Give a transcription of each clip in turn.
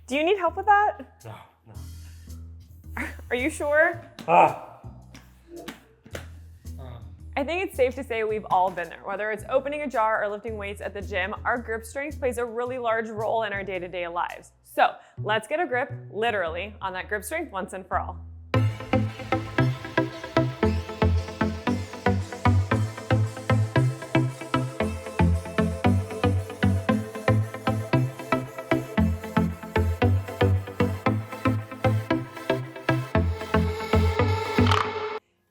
Do you need help with that? No. Are you sure? I think it's safe to say we've all been there. Whether it's opening a jar or lifting weights at the gym, our grip strength plays a really large role in our day-to-day lives. So let's get a grip, literally, on that grip strength once and for all.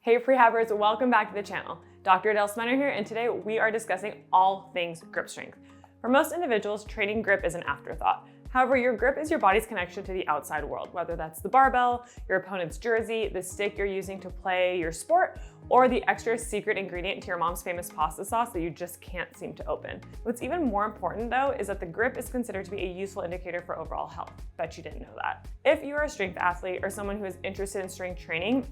Hey prehabbers, welcome back to the channel. Dr. Adelle here, and today we are discussing all things grip strength. For most individuals, training grip is an afterthought. However, your grip is your body's connection to the outside world, whether that's the barbell, your opponent's jersey, the stick you're using to play your sport, or the extra secret ingredient to your mom's famous pasta sauce that you just can't seem to open. What's even more important though is that the grip is considered to be a useful indicator for overall health. Bet you didn't know that. If you are a strength athlete or someone who is interested in strength training,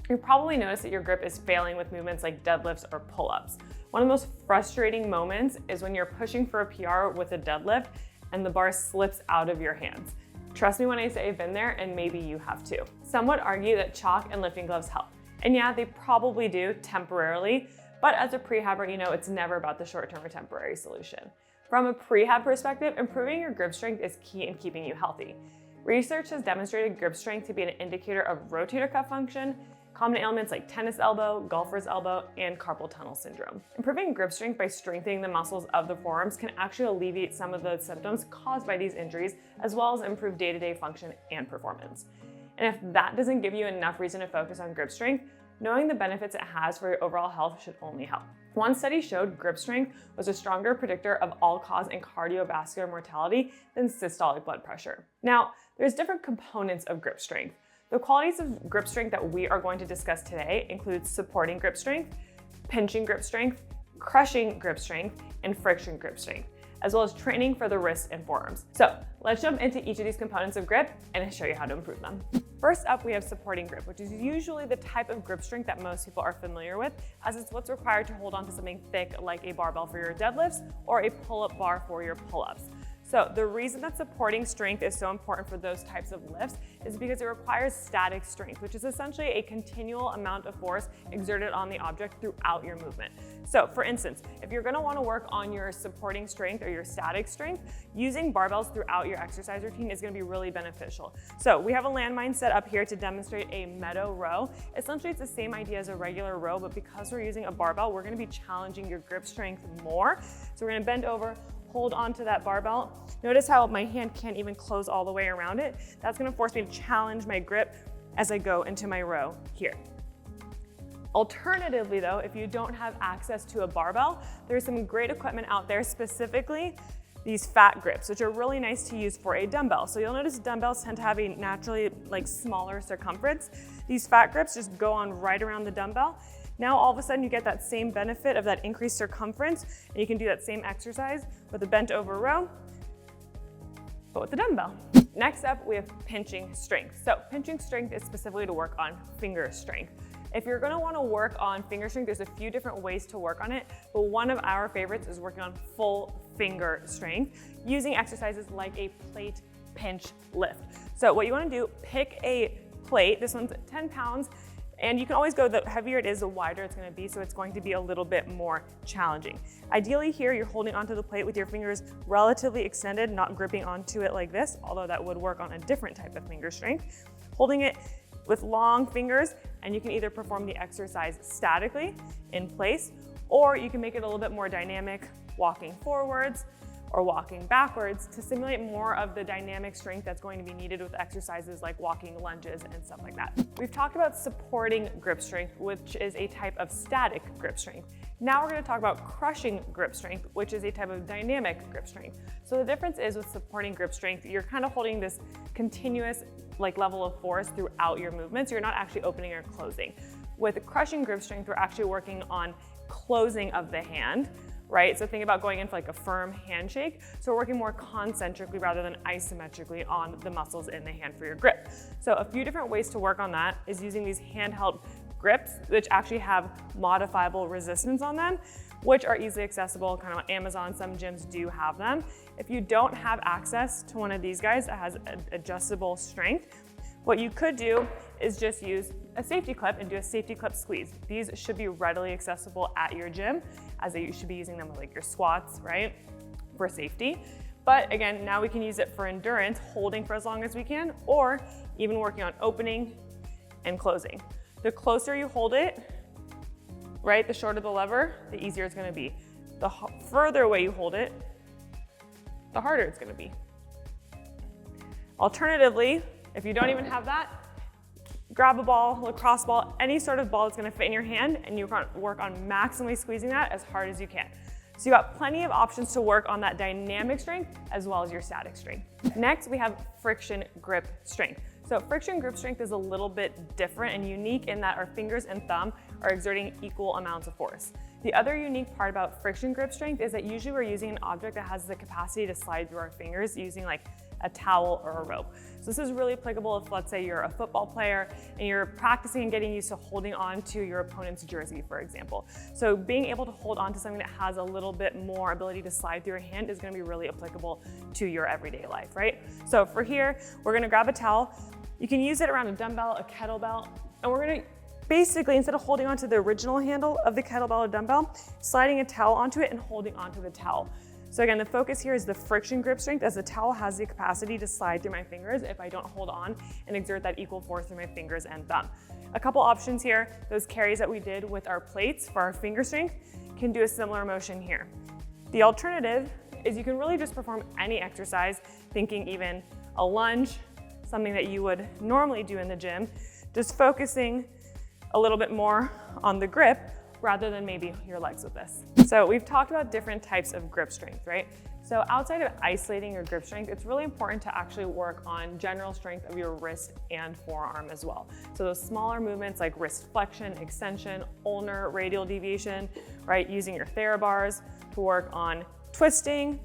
you probably noticed that your grip is failing with movements like deadlifts or pull-ups. One of the most frustrating moments is when you're pushing for a PR with a deadlift and the bar slips out of your hands. Trust me when I say I've been there, and maybe you have too. Some would argue that chalk and lifting gloves help. And yeah, they probably do temporarily, but as a prehabber, you know it's never about the short-term or temporary solution. From a prehab perspective, improving your grip strength is key in keeping you healthy. Research has demonstrated grip strength to be an indicator of rotator cuff function, common ailments like tennis elbow, golfer's elbow, and carpal tunnel syndrome. Improving grip strength by strengthening the muscles of the forearms can actually alleviate some of the symptoms caused by these injuries, as well as improve day-to-day function and performance. And if that doesn't give you enough reason to focus on grip strength, knowing the benefits it has for your overall health should only help. One study showed grip strength was a stronger predictor of all-cause and cardiovascular mortality than systolic blood pressure. Now, there's different components of grip strength. The qualities of grip strength that we are going to discuss today include supporting grip strength, pinching grip strength, crushing grip strength, and friction grip strength, as well as training for the wrists and forearms. So let's jump into each of these components of grip and show you how to improve them. First up, we have supporting grip, which is usually the type of grip strength that most people are familiar with, as it's what's required to hold on to something thick like a barbell for your deadlifts or a pull-up bar for your pull-ups. So the reason that supporting strength is so important for those types of lifts is because it requires static strength, which is essentially a continual amount of force exerted on the object throughout your movement. So for instance, if you're gonna wanna work on your supporting strength or your static strength, using barbells throughout your exercise routine is gonna be really beneficial. So we have a landmine set up here to demonstrate a meadow row. Essentially, it's the same idea as a regular row, but because we're using a barbell, we're gonna be challenging your grip strength more. So we're gonna bend over, hold onto that barbell. Notice how my hand can't even close all the way around it. That's gonna force me to challenge my grip as I go into my row here. Alternatively though, if you don't have access to a barbell, there's some great equipment out there, specifically these fat grips, which are really nice to use for a dumbbell. So you'll notice dumbbells tend to have a naturally smaller circumference. These fat grips just go on right around the dumbbell. Now all of a sudden you get that same benefit of that increased circumference, and you can do that same exercise with a bent over row, but with the dumbbell. Next up, we have pinching strength. So pinching strength is specifically to work on finger strength. If you're gonna wanna work on finger strength, there's a few different ways to work on it, but one of our favorites is working on full finger strength using exercises like a plate pinch lift. So what you wanna do, pick a plate, this one's 10 pounds, and you can always go, the heavier it is, the wider it's gonna be, so it's going to be a little bit more challenging. Ideally here, you're holding onto the plate with your fingers relatively extended, not gripping onto it like this, although that would work on a different type of finger strength. Holding it with long fingers, and you can either perform the exercise statically in place, or you can make it a little bit more dynamic, walking forwards, or walking backwards to simulate more of the dynamic strength that's going to be needed with exercises like walking lunges and stuff like that. We've talked about supporting grip strength, which is a type of static grip strength. Now we're going to talk about crushing grip strength, which is a type of dynamic grip strength. So the difference is with supporting grip strength, you're kind of holding this continuous level of force throughout your movements. You're not actually opening or closing. With crushing grip strength, we're actually working on closing of the hand, right? So think about going into a firm handshake. So we're working more concentrically rather than isometrically on the muscles in the hand for your grip. So a few different ways to work on that is using these handheld grips, which actually have modifiable resistance on them, which are easily accessible, kind of on Amazon. Some gyms do have them. If you don't have access to one of these guys that has an adjustable strength, what you could do is just use a safety clip and do a safety clip squeeze. These should be readily accessible at your gym, as you should be using them with like your squats, right, for safety. But again, now we can use it for endurance, holding for as long as we can, or even working on opening and closing. The closer you hold it, right, the shorter the lever, the easier it's gonna be. The further away you hold it, the harder it's gonna be. Alternatively, if you don't even have that, grab a ball, lacrosse ball, any sort of ball that's gonna fit in your hand, and you can work on maximally squeezing that as hard as you can. So you got plenty of options to work on that dynamic strength as well as your static strength. Next, we have friction grip strength. So friction grip strength is a little bit different and unique in that our fingers and thumb are exerting equal amounts of force. The other unique part about friction grip strength is that usually we're using an object that has the capacity to slide through our fingers using like a towel or a rope. So this is really applicable if, let's say, you're a football player and you're practicing and getting used to holding on to your opponent's jersey, for example. So being able to hold on to something that has a little bit more ability to slide through your hand is gonna be really applicable to your everyday life, right? So for here, we're gonna grab a towel. You can use it around a dumbbell, a kettlebell, and we're gonna basically, instead of holding onto the original handle of the kettlebell or dumbbell, sliding a towel onto it and holding onto the towel. So again, the focus here is the friction grip strength, as the towel has the capacity to slide through my fingers if I don't hold on and exert that equal force through my fingers and thumb. A couple options here, those carries that we did with our plates for our finger strength can do a similar motion here. The alternative is you can really just perform any exercise, thinking even a lunge, something that you would normally do in the gym, just focusing a little bit more on the grip rather than maybe your legs with this. So we've talked about different types of grip strength, right? So outside of isolating your grip strength, it's really important to actually work on general strength of your wrist and forearm as well. So those smaller movements like wrist flexion, extension, ulnar radial deviation, right? Using your TheraBars to work on twisting,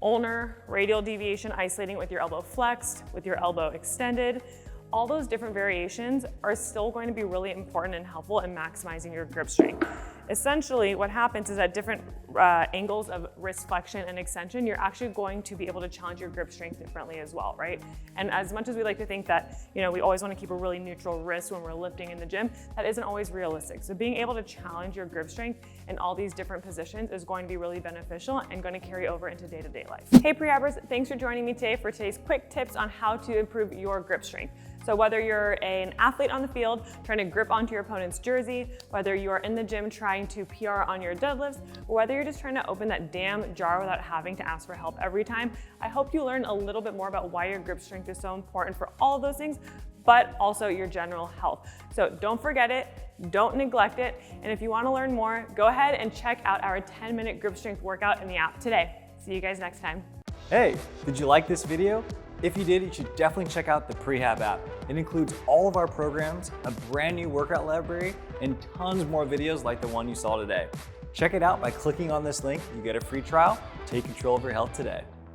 ulnar radial deviation, isolating with your elbow flexed, with your elbow extended. All those different variations are still going to be really important and helpful in maximizing your grip strength. Essentially, what happens is at different angles of wrist flexion and extension, you're actually going to be able to challenge your grip strength differently as well, right? And as much as we like to think that, you know, we always want to keep a really neutral wrist when we're lifting in the gym, that isn't always realistic. So being able to challenge your grip strength in all these different positions is going to be really beneficial and going to carry over into day-to-day life. Hey prehabbers, thanks for joining me today for today's quick tips on how to improve your grip strength. So whether you're an athlete on the field trying to grip onto your opponent's jersey, whether you're in the gym trying to PR on your deadlifts, or whether you're just trying to open that damn jar without having to ask for help every time, I hope you learn a little bit more about why your grip strength is so important for all of those things, but also your general health. So don't forget it, don't neglect it, and if you want to learn more, go ahead and check out our 10-minute grip strength workout in the app today. See you guys next time. Hey, did you like this video? If you did, you should definitely check out the Prehab app. It includes all of our programs, a brand new workout library, and tons more videos like the one you saw today. Check it out by clicking on this link. You get a free trial. Take control of your health today.